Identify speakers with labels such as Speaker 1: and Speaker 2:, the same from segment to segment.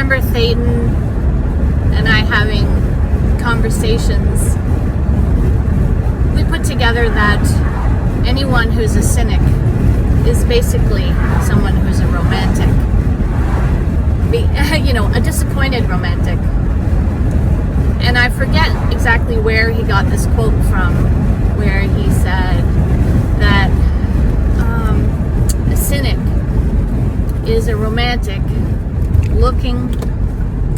Speaker 1: remember Thaden and I having conversations. We put together that anyone who's a cynic is basically someone who's a romantic. A disappointed romantic. And I forget exactly where he got this quote from, where he said that a cynic is a romantic looking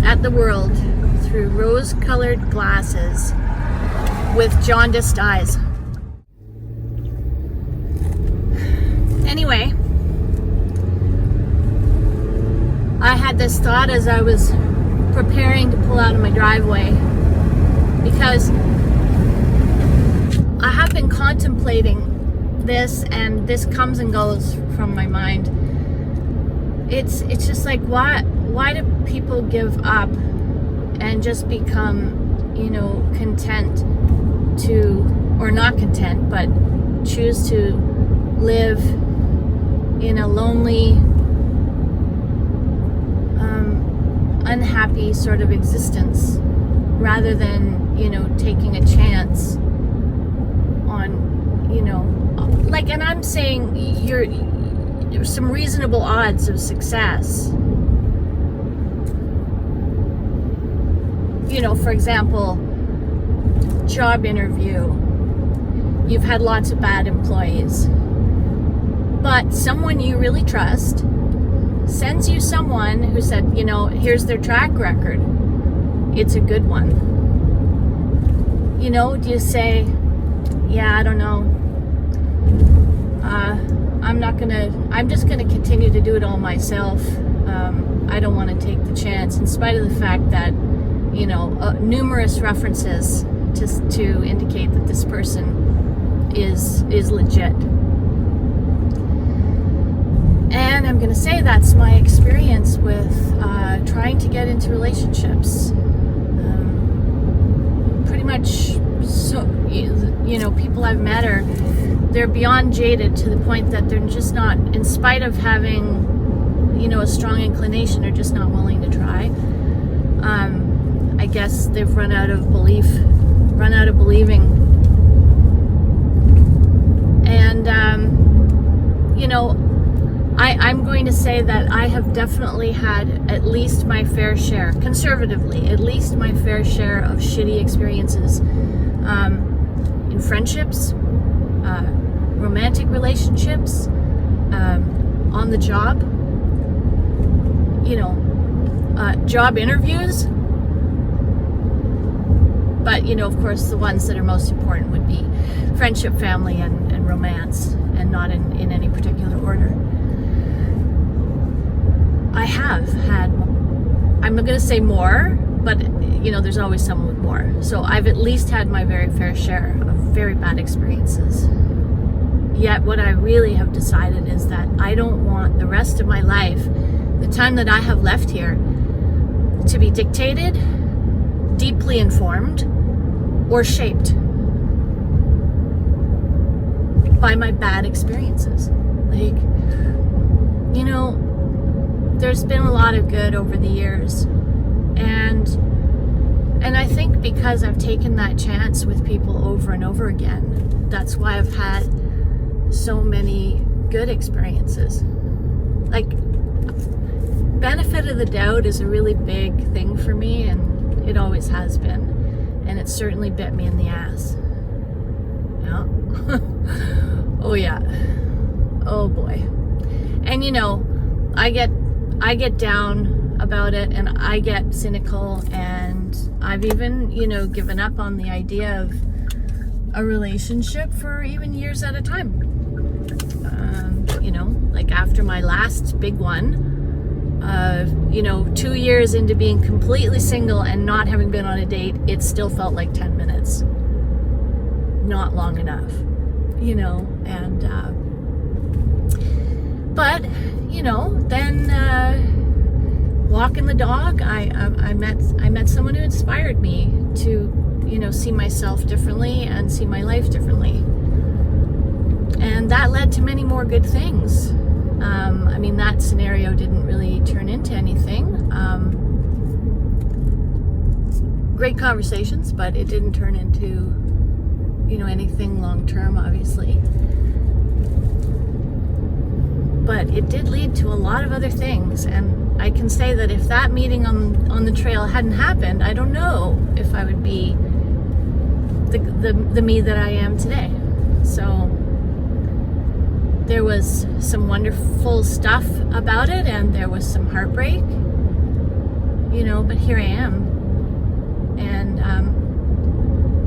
Speaker 1: at the world through rose-colored glasses with jaundiced eyes. Anyway, I had this thought as I was preparing to pull out of my driveway, because I have been contemplating this, and this comes and goes from my mind. It's just like, why do people give up and just become, content to, or not content, but choose to live in a lonely, unhappy sort of existence, rather than, taking a chance on, and I'm saying there's some reasonable odds of success. For example, job interview. You've had lots of bad employees, but someone you really trust sends you someone who said, here's their track record. It's a good one. Do you say, yeah, I don't know. I'm just gonna continue to do it all myself. I don't want to take the chance, in spite of the fact that, numerous references to indicate that this person is legit. And I'm going to say that's my experience with trying to get into relationships. Pretty much, people I've met they're beyond jaded to the point that they're just not, in spite of having, a strong inclination, are just not willing to try. I guess they've run out of believing. And, I'm going to say that I have definitely had at least my fair share, conservatively, at least my fair share of shitty experiences in friendships, romantic relationships, on the job, job interviews. But, of course, the ones that are most important would be friendship, family, and romance, and not in any particular order. I have had, I'm going to say more, but, there's always someone with more. So I've at least had my very fair share of very bad experiences. Yet what I really have decided is that I don't want the rest of my life, the time that I have left here, to be dictated, deeply informed, or shaped by my bad experiences. There's been a lot of good over the years, and I think because I've taken that chance with people over and over again, that's why I've had so many good experiences. Benefit of the doubt is a really big thing for me, and it always has been, and it certainly bit me in the ass. Yeah. Oh yeah. Oh boy. And I get down about it, and I get cynical, and I've even, given up on the idea of a relationship for even years at a time. After my last big one, 2 years into being completely single and not having been on a date, it still felt like 10 minutes. Not long enough, and, but, then, walking the dog, I met someone who inspired me to, see myself differently and see my life differently. And that led to many more good things. That scenario didn't really turn into anything. great conversations, but it didn't turn into, anything long term, obviously. But it did lead to a lot of other things, and I can say that if that meeting on the trail hadn't happened, I don't know if I would be the me that I am today. So there was some wonderful stuff about it, and there was some heartbreak, but here I am, and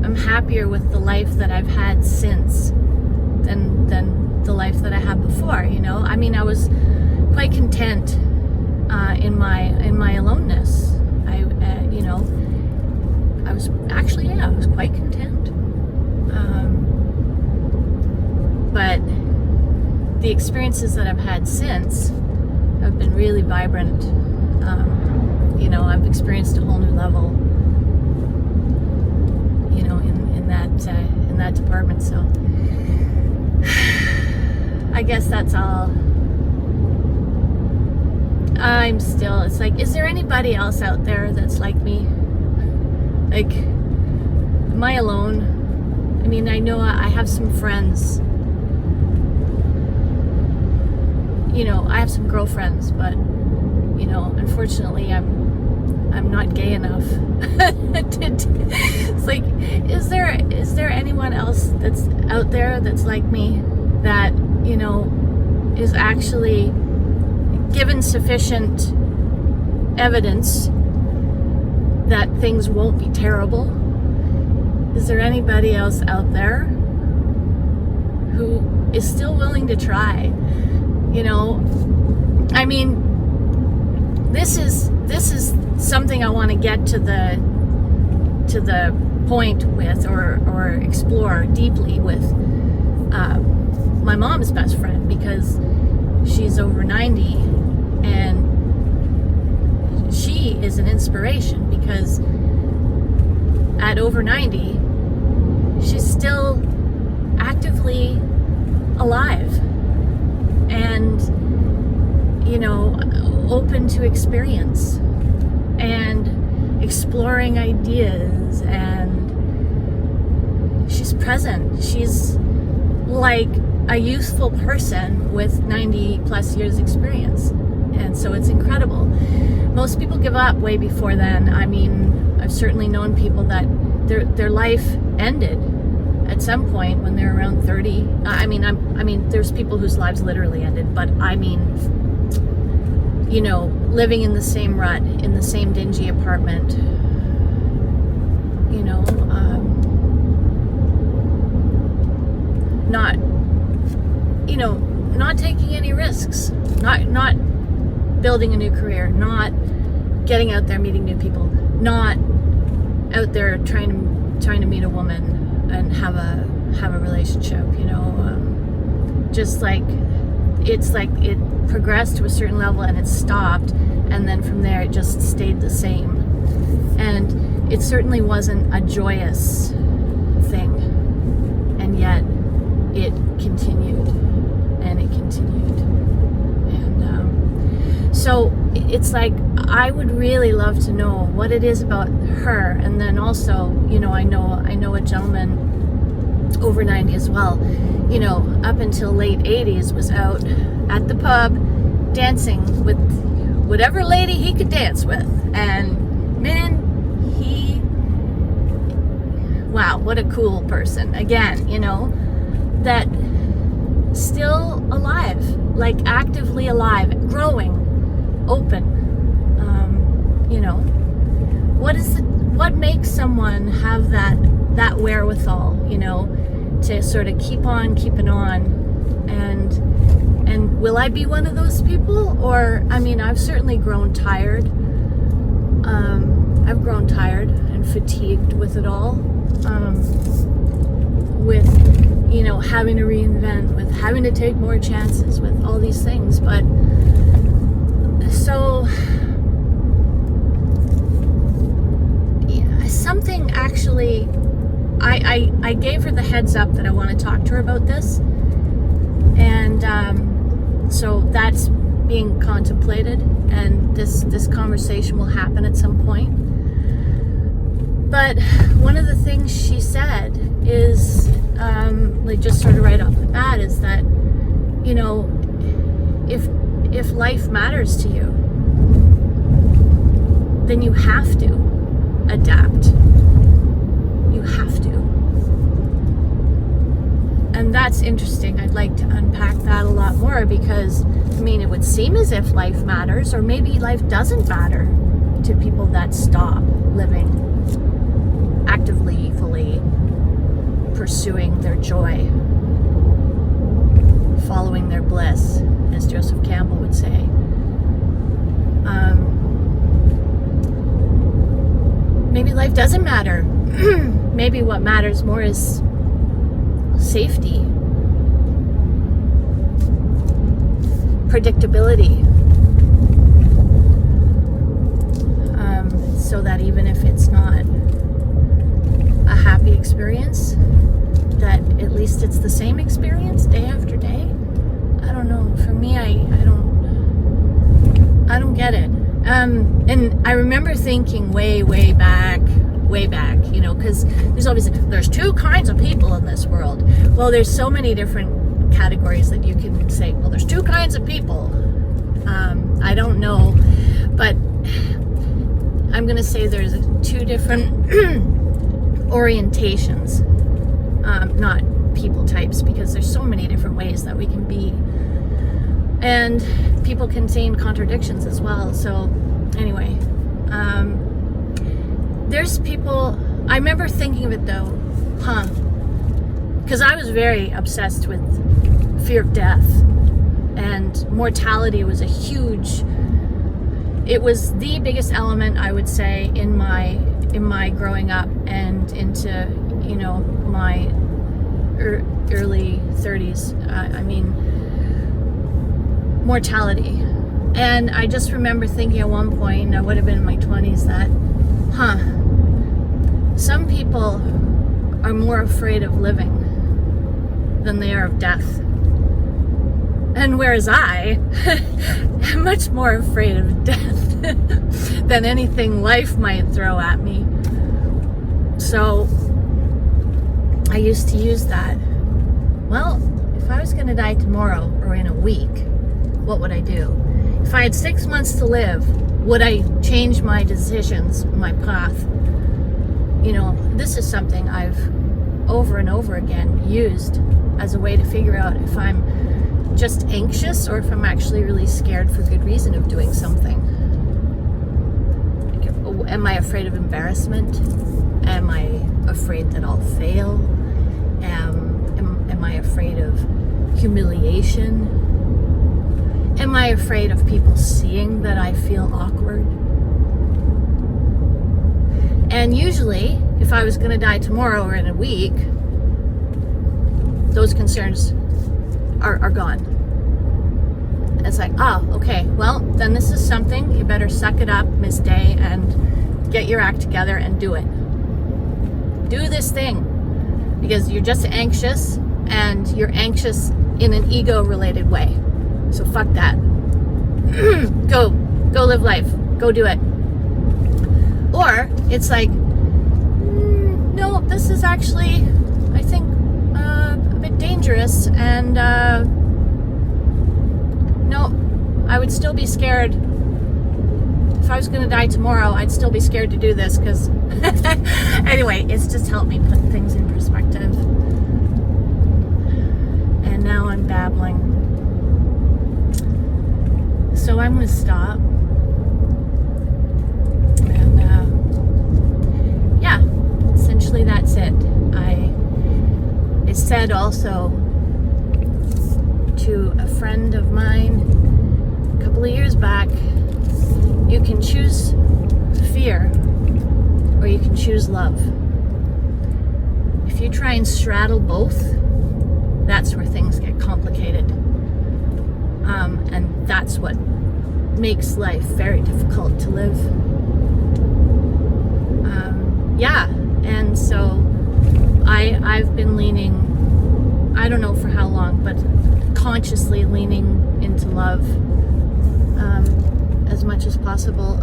Speaker 1: I'm happier with the life that I've had since than the life that I had before. I mean, I was quite content in my aloneness. I was quite content. But the experiences that I've had since have been really vibrant. I've experienced a whole new level, in that department. So I guess that's all. It's like, is there anybody else out there that's like me? Like, am I alone? I mean, I know I have some friends. I have some girlfriends, but unfortunately I'm not gay enough. It's like, is there anyone else that's out there that's like me, that is actually given sufficient evidence that things won't be terrible? Is there anybody else out there who is still willing to try? I mean, this is something I want to get to the point with, or explore deeply with my mom's best friend, because she's over 90, and she is an inspiration, because at over 90 she's still actively alive and open to experience and exploring ideas, and she's present. She's like a youthful person with 90 plus years experience, and so it's incredible. Most people give up way before then. I mean, I've certainly known people that their life ended at some point when they're around 30. I mean, there's people whose lives literally ended, but I mean, living in the same rut, in the same dingy apartment, not taking any risks, not building a new career, not getting out there meeting new people, not out there trying to meet a woman and have a relationship, just like, it's like it progressed to a certain level and it stopped, and then from there it just stayed the same. And it certainly wasn't a joyous thing, and yet it continued and it continued. And so it's like, I would really love to know what it is about her. And then also, I know a gentleman over 90 as well, up until late 80s was out at the pub dancing with whatever lady he could dance with. And man, wow, what a cool person. Again, that still alive, like actively alive, growing, open. What makes someone have that wherewithal, to sort of keep on keeping on? And will I be one of those people? Or, I mean, I've certainly grown tired. I've grown tired and fatigued with it all. With, having to reinvent, with having to take more chances, with all these things. But so, yeah, something actually, I gave her the heads up that I want to talk to her about this. And so that's being contemplated, and this conversation will happen at some point. But one of the things she said is, like just sort of right off the bat, is that, you know, if life matters to you, then you have to adapt. You have to. And that's interesting. I'd like to unpack that a lot more, because, I mean, it would seem as if life matters, or maybe life doesn't matter to people that stop living actively, fully pursuing their joy, following their bliss, as Joseph Campbell would say. Maybe life doesn't matter. Maybe what matters more is safety, predictability, so that even if it's not a happy experience, that at least it's the same experience day after day. I don't know. For me, I don't get it. And I remember thinking way back, you know, because there's two kinds of people in this world. Well, there's so many different categories that you can say, well, there's two kinds of people. I don't know, but I'm going to say there's two different orientations, not people types, because there's so many different ways that we can be. And people contain contradictions as well. So anyway, there's people, I remember thinking of it though, because I was very obsessed with fear of death, and mortality was a huge, it was the biggest element, I would say, in my growing up and into, you know, my early 30s. I mean, mortality. And I just remember thinking at one point, I would have been in my 20s, that, some people are more afraid of living than they are of death. And whereas I am much more afraid of death than anything life might throw at me. So I used to use that. Well, if I was going to die tomorrow or in a week, what would I do? If I had 6 months to live, would I change my decisions, my path? You know, this is something I've over and over again used as a way to figure out if I'm just anxious or if I'm actually really scared for good reason of doing something. Am I afraid of embarrassment? Am I afraid that I'll fail? Am I afraid of humiliation? Am I afraid of people seeing that I feel awkward? And usually, if I was going to die tomorrow or in a week, those concerns are gone. It's like, oh, okay, well, then this is something, you better suck it up, Miss Day, and get your act together and do it. Do this thing. Because you're just anxious, and you're anxious in an ego-related way. So fuck that. Go live life. Go do it. Or it's like, no, this is actually, I think, a bit dangerous, and no, I would still be scared. If I was going to die tomorrow, I'd still be scared to do this, because anyway, it's just helped me put things in perspective. And now I'm babbling. So I'm going to stop. And yeah, essentially that's it. It said also to a friend of mine a couple of years back, you can choose fear or you can choose love. If you try and straddle both, that's where things get complicated. And that's what makes life very difficult to live. Yeah, and so I've been leaning, I don't know for how long, but consciously leaning into love as much as possible.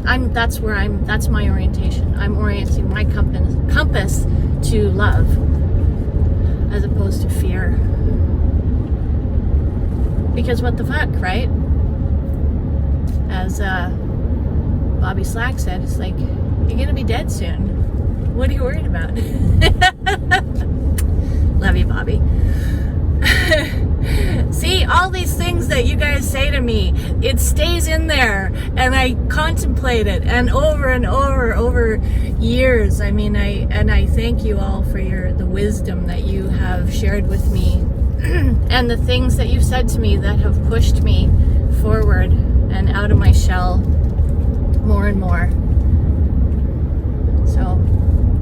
Speaker 1: That's my orientation. I'm orienting my compass to love as opposed to fear. Because what the fuck, right? As Bobby Slack said, it's like, you're gonna be dead soon. What are you worried about? Love you, Bobby. See, all these things that you guys say to me, it stays in there, and I contemplate it, and over years. I mean, I thank you all for the wisdom that you have shared with me, and the things that you've said to me that have pushed me forward and out of my shell more and more. So,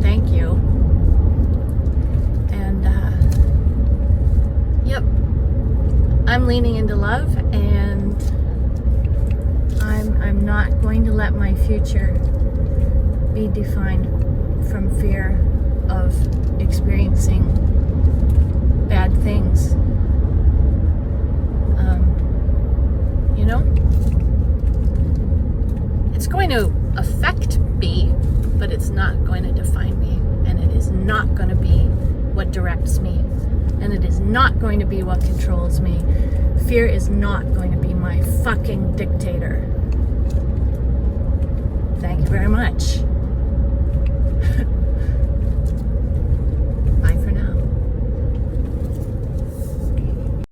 Speaker 1: thank you. And yep, I'm leaning into love, and I'm not going to let my future be defined from fear of experiencing bad things. You know, it's going to affect me, but it's not going to define me, and it is not going to be what directs me, and it is not going to be what controls me. Fear is not going to be my fucking dictator. Thank you very much.